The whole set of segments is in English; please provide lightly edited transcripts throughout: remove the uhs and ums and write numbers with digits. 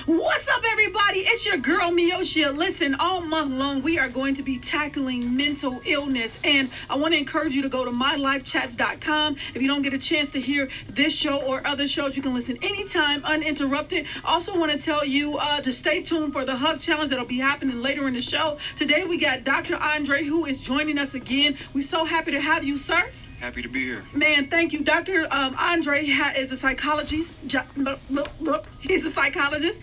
What's up, everybody? It's your girl, Miyoshia. Listen, all month long, we are going to be tackling mental illness, and I want to encourage you to go to mylifechats.com. If you don't get a chance to hear this show or other shows, you can listen anytime, uninterrupted. Also want to tell you to stay tuned for the Hug Challenge that'll be happening later in the show. Today, we got Dr. Andre, who is joining us again. We're so happy to have you, sir. Happy to be here. Man, thank you. Dr. Andre is a psychologist. He's a psychologist.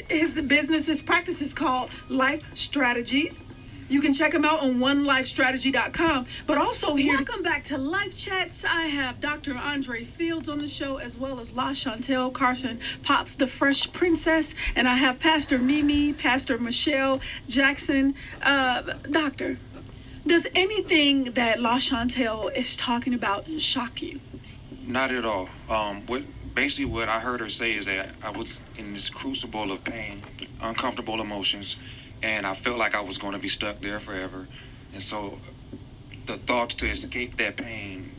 His practice is called Life Strategies. You can check him out on onelifestrategy.com. But also here, welcome back to Life Chats. I have Dr. Andre Fields on the show, as well as La Chantel Carson, Pops the Fresh Princess. And I have Pastor Mimi, Pastor Michelle Jackson. Doctor, does anything that La Chantel is talking about shock you? Not at all. What I heard her say is that I was in this crucible of pain, uncomfortable emotions, and I felt like I was going to be stuck there forever. And so the thoughts to escape that pain,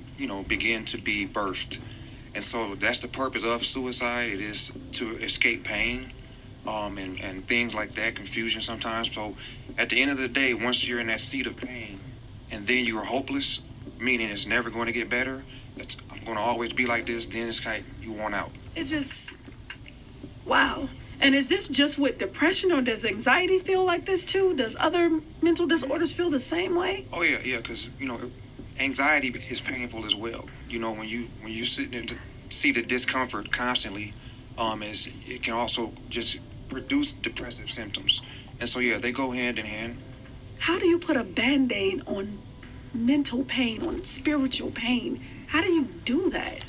begin to be birthed. And so that's the purpose of suicide. It is to escape pain. And things like that, confusion sometimes. So at the end of the day, once you're in that seat of pain and then you're hopeless, meaning it's never going to get better, I'm going to always be like this, then it's kind of, you want out. Wow. And is this just with depression, or does anxiety feel like this too? Does other mental disorders feel the same way? Oh, yeah, because, anxiety is painful as well. When you sit there to see the discomfort constantly, it can also just produce depressive symptoms. And so, yeah, they go hand in hand. How do you put a Band-Aid on mental pain, on spiritual pain? How do you do that?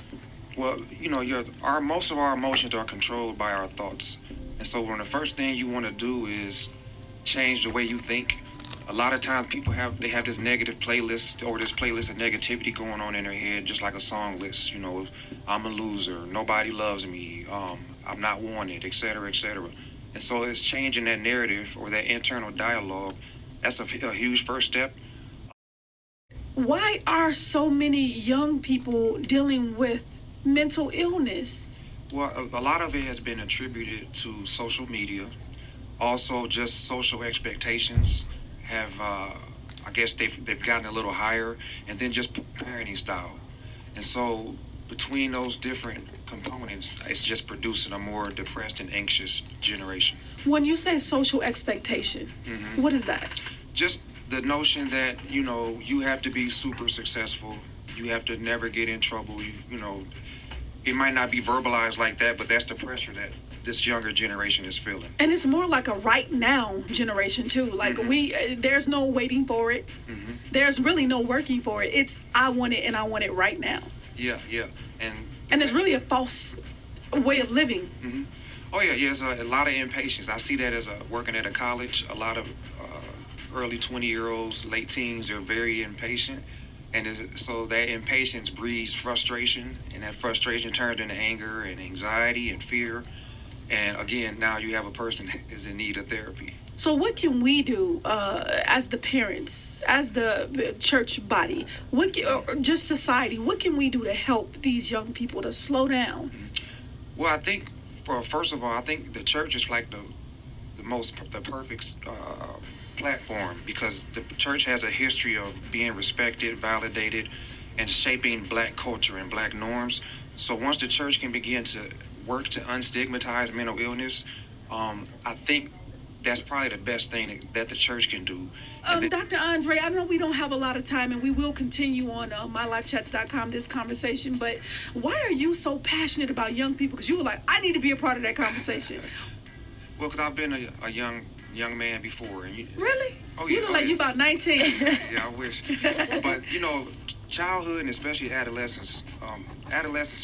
Well, most of our emotions are controlled by our thoughts. And so when the first thing you want to do is change the way you think. A lot of times people have this negative playlist or this playlist of negativity going on in their head, just like a song list. I'm a loser, nobody loves me, I'm not wanted, etc., etc. And so it's changing that narrative or that internal dialogue. That's a huge first step. Why are so many young people dealing with mental illness? Well, a lot of it has been attributed to social media. Also, just social expectations have, I guess they've gotten a little higher, and then just parenting style. And so between those different components, it's just producing a more depressed and anxious generation. When you say social expectation, What is that? Just the notion that, you have to be super successful. You have to never get in trouble. It might not be verbalized like that, but that's the pressure that this younger generation is feeling. And it's more like a right now generation too. Like there's no waiting for it. There's really no working for it. It's I want it and I want it right now. Yeah. And it's really a false way of living. Oh yeah, there's a lot of impatience. I see that as working at a college. A lot of early 20-year-olds, late teens, they're very impatient. And so that impatience breeds frustration, and that frustration turns into anger and anxiety and fear. And again, now you have a person that is in need of therapy. So what can we do as the parents, as the church body, or just society? What can we do to help these young people to slow down? Well, I think, first of all, I think the church is like the perfect platform, because the church has a history of being respected, validated, and shaping Black culture and Black norms. So once the church can begin to work to unstigmatize mental illness, I think that's probably the best thing that the church can do. Dr. Andre, I know we don't have a lot of time, and we will continue on mylifechats.com this conversation, but why are you so passionate about young people? Because you were like, I need to be a part of that conversation. Well, because I've been a young man before. And Really? Oh, yeah. You look like you about 19. Yeah, I wish. But, childhood and especially adolescence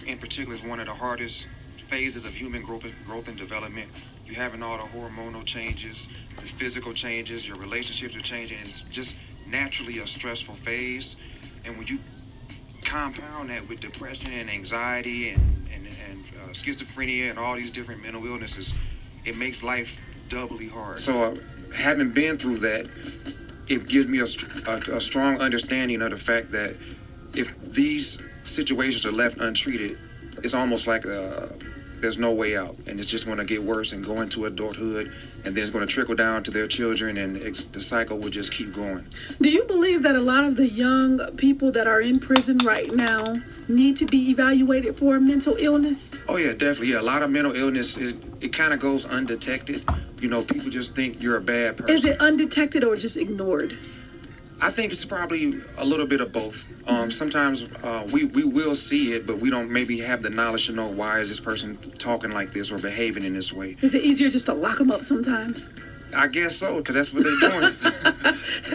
in particular is one of the hardest phases of human growth and development. You're having all the hormonal changes, the physical changes, your relationships are changing. It's just naturally a stressful phase. And when you compound that with depression and anxiety and schizophrenia and all these different mental illnesses, it makes life doubly hard. So having been through that, it gives me a strong understanding of the fact that if these situations are left untreated, it's almost like there's no way out, and it's just going to get worse and go into adulthood, and then it's going to trickle down to their children, and the cycle will just keep going. Do you believe that a lot of the young people that are in prison right now need to be evaluated for mental illness? Oh yeah, definitely. Yeah, a lot of mental illness, it kind of goes undetected. You know, people just think you're a bad person. Is it undetected or just ignored? I think it's probably a little bit of both. Sometimes we will see it, but we don't maybe have the knowledge to know why is this person talking like this or behaving in this way. Is it easier just to lock them up sometimes? I guess so, because that's what they're doing.